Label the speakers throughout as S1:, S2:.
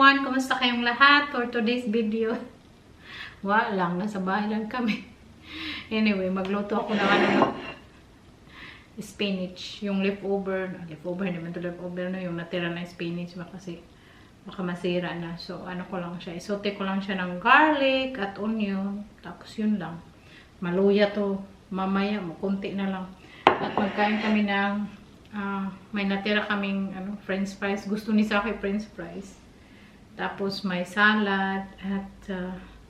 S1: everyone! Kumusta kayong lahat for today's video? Lang, nasa bahay lang kami. Anyway, magluto ako ng spinach. Yung leftover naman to leftover na yung natira na spinach kasi baka masira na. So, ko lang siya. Isote ko lang siya ng garlic at onion. Tapos yun lang. Maluya to. Mamaya, kunti na lang. At magkain kami ng may natira kaming french fries. Gusto ni Saki french fries. Tapos may salad at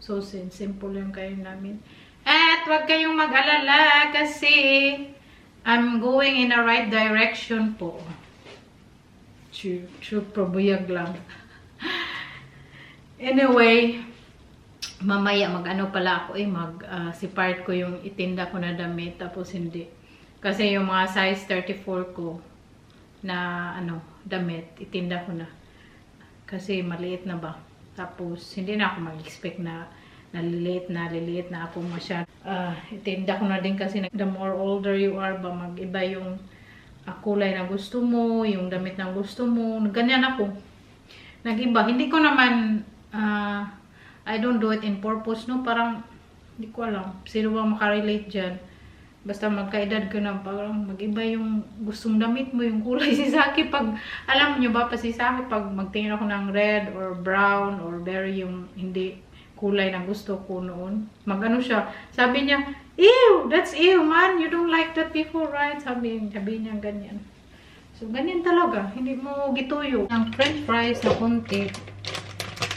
S1: sausage. Simple yung kain namin. At wag kayong mag-alala kasi I'm going in the right direction po. Probuyag lang. Anyway, mamaya pala ako sipart ko yung itinda ko na damit. Tapos hindi. Kasi yung mga size 34 ko na damit, itinda ko na. Kasi maliit na ba. Tapos hindi na ako mag-expect na liliit na ako masyado. Itinda ko na din kasi the more older you are ba, mag-iba yung kulay na gusto mo, yung damit na gusto mo. Ganyan ako. Nag-iba. Hindi ko naman, I don't do it in purpose, no? Parang, hindi ko alam. Sino ba makarelate dyan? Basta magkaedad ka na, parang mag-iba yung gustong damit mo, yung kulay. Si Saki, pag, alam nyo ba pa si Saki, pag magtingin ako ng red or brown or berry yung hindi kulay na gusto ko noon, siya, sabi niya, ew, that's ew man, you don't like that before, right? Sabi niya ganyan. So, ganyan talaga, hindi mo gituyo. Ang french fries na konti,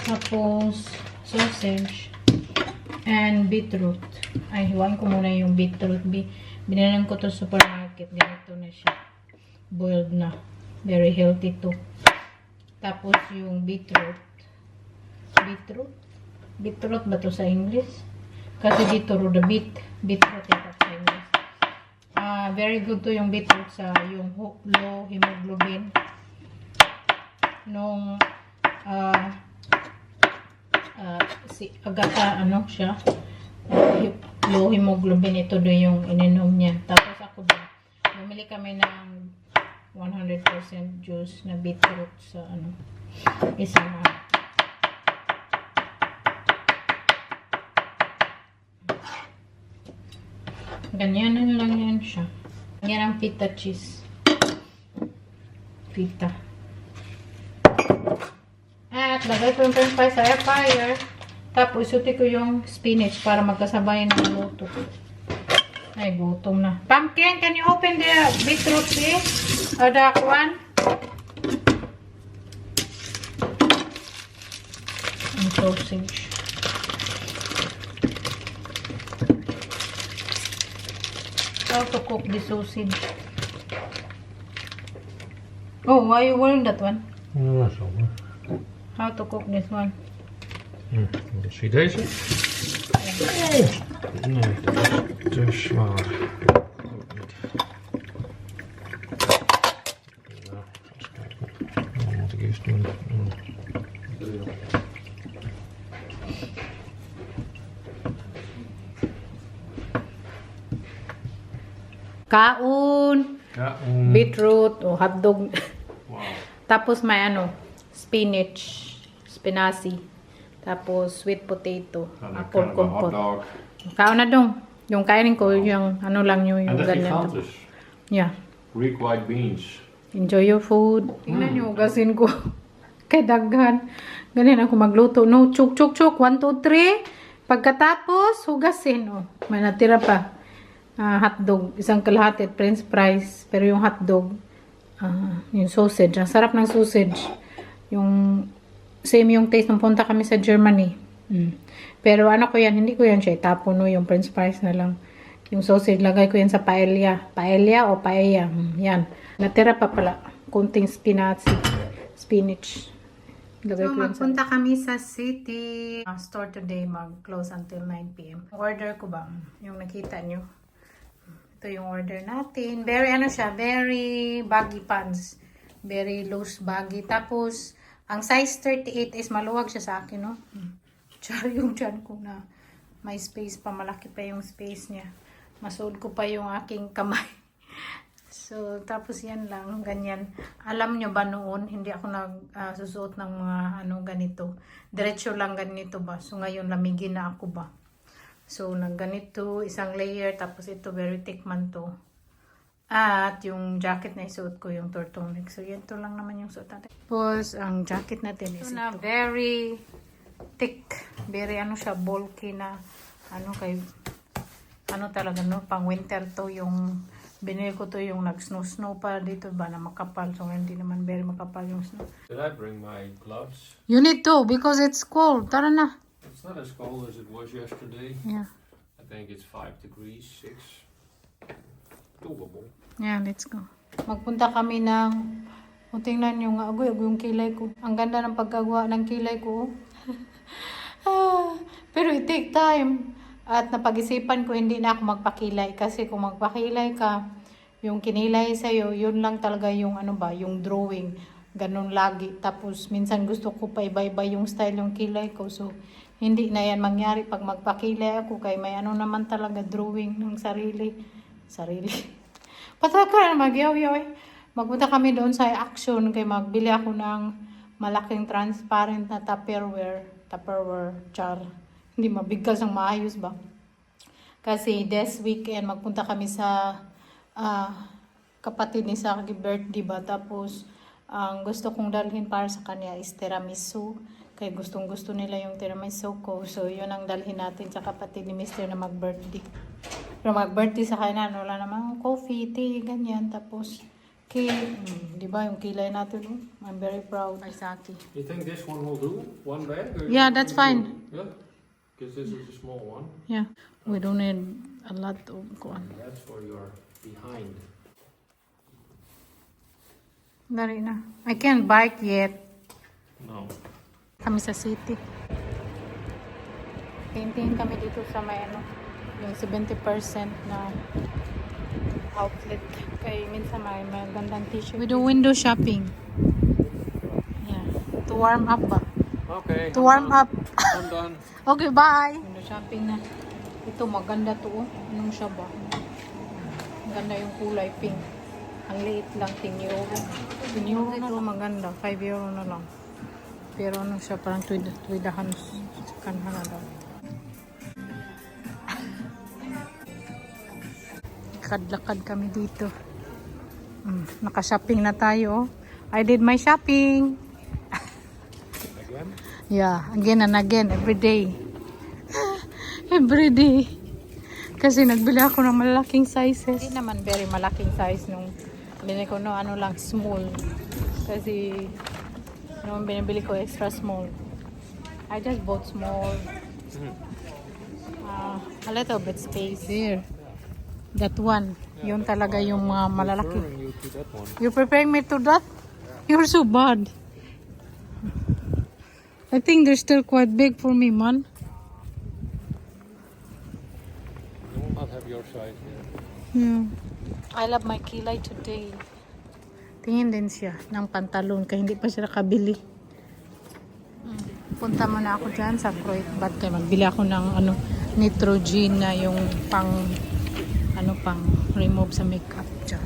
S1: tapos sausage, and beetroot. Ay, hiwain ko muna yung beetroot. Binalan ko to sa supermarket. Ganito na siya. Boiled na. Very healthy to. Tapos yung beetroot. Beetroot ba to sa English? Kasi dito ro the beetroot ito sa English. Very good to yung beetroot sa yung low hemoglobin. Nung si Agata siya low hemoglobin, ito do yung ininom niya. Tapos ako din bumili kami ng 100% juice na beetroot sa isang ganyan lang yan siya. Yan ang feta cheese. Feta. At lagay ko yung french fries sa air fryer. Tapos isuti ko yung spinach para magkasabay ng luto. Ay, gutom na. Pumpkin, can you open the beetroot, please? Or the one? And sausage. How to cook the sausage? Oh, why are you wearing that one?
S2: No, that's all right.
S1: How to cook this one?
S2: Zie je deze? Nee, dat is te zwaar. Ook niet. Nou, eens kijken. Wat moet ik eerst doen?
S1: Kaun, beetroot o hotdog.
S2: Wow.
S1: Tapos may spinaci. Tapos sweet potato. Apple compot. Kaun na dong. Yung kainin ko, yung lang yung ganyan. Yeah.
S2: Greek white beans.
S1: Enjoy your food. Tingnan nyo, hugasin ko. Kay daghan. Ganyan ako magluto. No, chuk. 1, 2, 3. Pagkatapos, hugasin. Oh, may natira pa. Hotdog. Isang kalahati. French fries. Pero yung hotdog, yung sausage. Ang sarap ng sausage. Yung same yung taste nung punta kami sa Germany. Pero ko yan, hindi ko yan siya itapon, no, yung french fries na lang. Yung sausage, lagay ko yan sa paella. Paella o paella. Yan. Natira pa pala. Kunting spinach. Lagay ko magpunta kami sa city. Store today, mag-close until 9 p.m. Order ko ba? Yung nakita nyo. Ito yung order natin. Very, very baggy pants. Very loose baggy. Tapos, ang size 38 is maluwag siya sa akin, no? Tsara yung tiyan ko na may space pa. Malaki pa yung space niya. Masuod ko pa yung aking kamay. So, So, tapos yan lang, ganyan. Alam nyo ba noon, hindi ako nagsusuot ng mga ganito. Diretso lang ganito ba. So, ngayon lamigin na ako ba. So, ganito, isang layer, tapos ito, very thick man to. At yung jacket na isuot ko, yung turtleneck. So, yan to lang naman yung suot natin. Tapos, ang jacket natin is ito. Na very thick. Very siya, bulky na, talaga, no? Pang winter to yung, binili ko to yung nag-snow pa dito ba na makapal. So, hindi naman very makapal yung snow.
S2: Did I bring my gloves?
S1: You need to, because it's cold. Tara na.
S2: It's not as cold as it was yesterday.
S1: Yeah.
S2: I think it's 5 degrees, 6. Doable.
S1: Yeah, let's go. Magpunta kami ng, tingnan nyo nga, agoy yung kilay ko. Ang ganda ng pagkagawa ng kilay ko. Pero it take time. At napag-isipan ko, hindi na ako magpakilay. Kasi kung magpakilay ka, yung kinilay sa'yo, yun lang talaga yung yung drawing. Ganun lagi. Tapos minsan gusto ko pa iba-iba yung style yung kilay ko. So, hindi na yan mangyari pag magpakilay ako. Kaya may naman talaga drawing ng sarili. Pataka na magyaw-yaw eh. Magpunta kami doon sa Action kaya magbili ako ng malaking transparent na Tupperware char. Hindi mabigkas ang maayos ba? Kasi this weekend magpunta kami sa kapatid ni sa birthday ba. Tapos ang gusto kong dalhin para sa kanya is tiramisu. Kaya gustong-gusto nila yung tiramisu ko. So yun ang dalhin natin sa kapatid ni Mr. na mag-birthday. Pero mag-birthday sa kanya, wala namang coffee, tea, ganyan. Tapos, di ba yung kilay natin? I'm very proud. Ay, Saki.
S2: You think this one will do? One bag? Or
S1: Yeah, that's fine.
S2: Yeah? Because this is a small one.
S1: Yeah, we don't need a lot of kuan.
S2: That's for your behind.
S1: Dari na. I can't bike yet.
S2: No.
S1: Kami sa city. Tingin kami dito sa may yung 70% na outlet. Kaya minsan may magandang t-shirt. We do window shopping. Yeah. To warm up ba?
S2: Okay.
S1: To warm up.
S2: I'm done.
S1: Okay, bye. Window shopping na. Ito maganda to. Anong siya ba? Maganda yung kulay pink. Ang liit lang, 10 euro. 10 euro na ito maganda. 5 euro na lang. Pero siya parang tuwidahan sa kanhan na daw. Lakad-lakad kami dito. Naka-shopping na tayo. I did my shopping.
S2: Again?
S1: Yeah, again and again, every day. Every day. Kasi nagbili ako ng malaking sizes. Hindi naman very malaking size nung binili ko lang small. Kasi nung binibili ko extra small. I just bought small. A little bit space there. That one. Yun talaga yung mga malalaki.
S2: You to that one.
S1: You're preparing me to that? You're so bad. I think they're still quite big for me, man.
S2: I will not have your size here.
S1: Yeah. I love my kilay today. Tingin din siya ng pantalon kaya hindi pa siya nakabili. Punta muna ako dyan sa Freud Bad kaya magbili ako ng Neutrogena yung pang remove sa makeup dyan.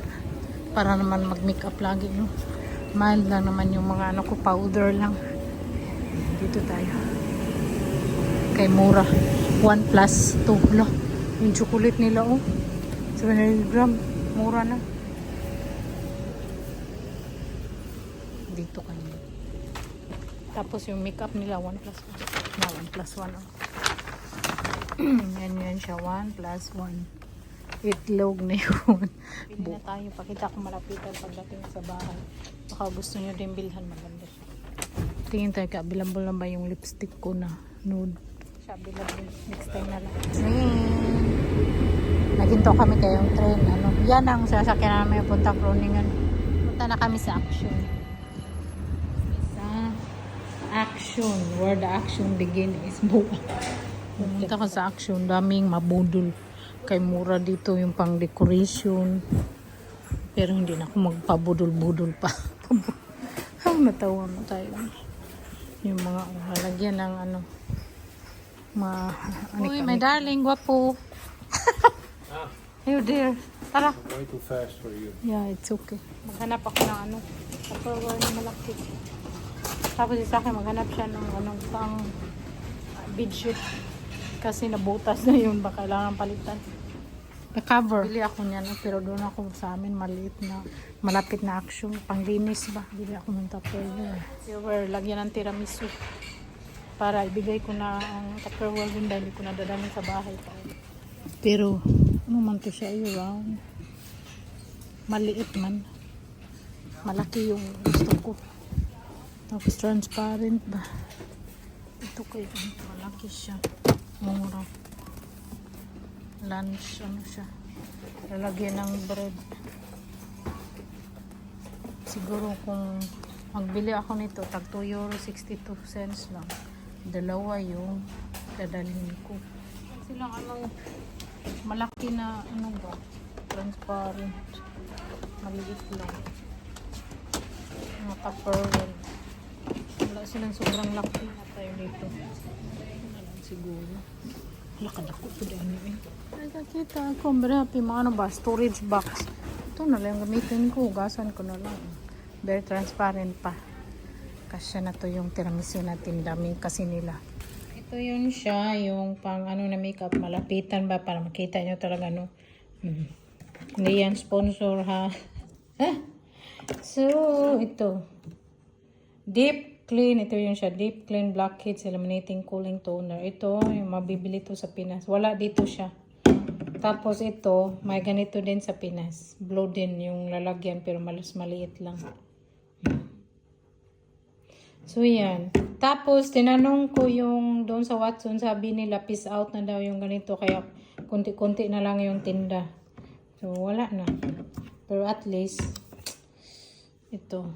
S1: Para naman mag-makeup lagi, no? Mild lang naman yung mga powder lang. Dito tayo. Kay mura. 1 plus 2. Yung chocolate nila, 700 gram. Mura na. Dito kanina. Tapos yung makeup nila, 1 plus 1. Na, 1 plus 1. Yan siya, 1 plus 1. Itlog na yun. Bili na tayo. Pakita ko malapitan pagdating sa bahay. Baka gusto nyo din bilhan, maganda siya. Tingin tayo ka, bilambol lang ba yung lipstick ko na nude. Siya, bilambol. Next time na lang. Naginto kami kayong train. Yan ang sasakyan namin punta Kroningen. Punta na kami sa Action. Sa Action. Where the action begin is buka. Pumunta ka sa Action. Daming mabudol. Kay mura dito yung pang decoration. Pero hindi na ako magpabudol-budol pa. Natawa mo tayo. Yung mga halagyan ng Uy, my darling, guwapo. Hey dear. Tara.
S2: Way too fast for you.
S1: Yeah, it's okay. Maghanap ako ng ano. Tupperware na malaki. Tapos sa akin maghanap siya ng anong pang bedsheet. Kasi nabutas na yun. Baka kailangan palitan. Na-cover. Bili ako niyan. Pero doon ako sa amin maliit na malapit na action. Panglinis ba? Bili ako ng Tupperware. Tupperware. Lagyan ng tiramisu. Para ibigay ko na ang Tupperware din dahil ko na dadalhin sa bahay pa. Pero ano man to siya round. Maliit man. Malaki yung gusto ko. Tapos transparent ba? Ito kayo. Malaki siya. Mura. Lunch. Ano siya? Lalagyan ng bread. Siguro kung magbili ako nito, tag €2.62 lang. Dalawa yung dadalhin ko. Silang ano, malaki na ano ba? Transparent. Maliit lang. Mga Tupperware. Wala silang sobrang laki na tayo dito. Wala lang siguro. Lakad ako po dahil eh. Ay, nakita ako. Happy mga ano ba? Storage box. Ito na lang gamitin ko. Hugasan ko na lang. Very transparent pa. Kasya na to yung tiramisu natin. Daming kasi nila. Ito yun siya. Yung pang ano na makeup. Malapitan ba? Para makita nyo talaga no. Hindi yan sponsor ha. So, ito. Deep Clean. Ito yun siya. Deep Clean Blackheads Eliminating Cooling Toner. Ito, yung mabibili to sa Pinas. Wala dito siya. Tapos ito, may ganito din sa Pinas. Blue din yung lalagyan pero malas maliit lang. So, yan. Tapos, tinanong ko yung doon sa Watson, sabi nila, peace out na daw yung ganito. Kaya, kunti-kunti na lang yung tinda. So, wala na. Pero at least, ito.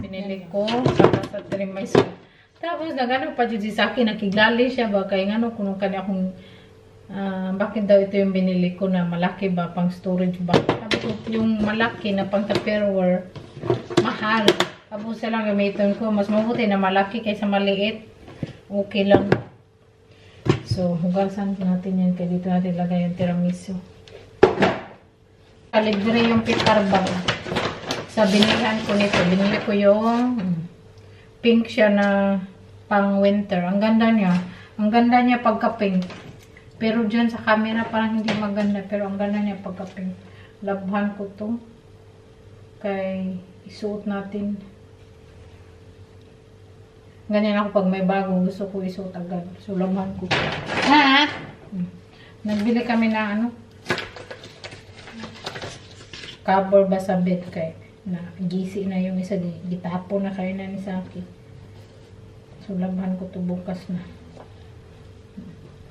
S1: Pinili ko para sa trimester. Tapos, nagano pa dyan sa akin, nakiglali siya ba? Kaya nga, kung kanya akong, bakit daw ito yung binili ko na malaki ba, pang storage ba? Tapos, yung malaki na pang Tupperware, mahal. Tapos lang gamitin ko. Mas mabuti na malaki kaysa maliit. Okay lang. So, hugasan ko natin yan. Kaya dito natin lagay yung tiramisu. Libre yung paper bag. Sa binilihan ko nito. Binili ko yung pink siya na pang winter. Ang ganda niya. Ang ganda niya pagka-pink. Pero dyan sa camera parang hindi maganda. Pero ang ganda niya pagka-pink. Labhan ko to. Kay isuot natin. Ganyan ako pag may bago, gusto ko isuot agad. Sulaman ko. Ha? Nagbili kami na ano? Cover ba sa bed kay na gisi na yung isa gitapo na kayo na ni Saki. Sulaman ko to bukas na.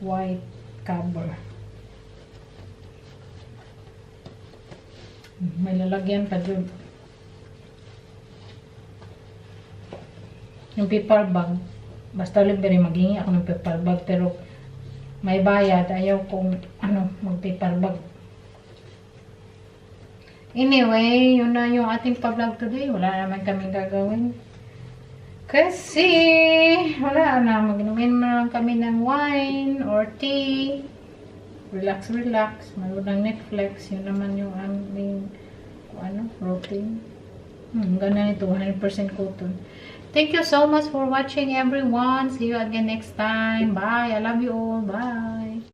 S1: White cover. May lalagyan pa dun. Yung paper bag, basta libre maghingi ako ng paper bag, pero may bayad, ayaw kong mag paper bag. Anyway, yun na yung ating pa-vlog today. Wala naman kaming gagawin. Kasi, wala na, mag-inumin na lang kami ng wine or tea. Relax, relax. Manood ng Netflix. Yun naman yung aming routine. Ganda nito, 100% cotton. Thank you so much for watching everyone. See you again next time. Bye. I love you all. Bye.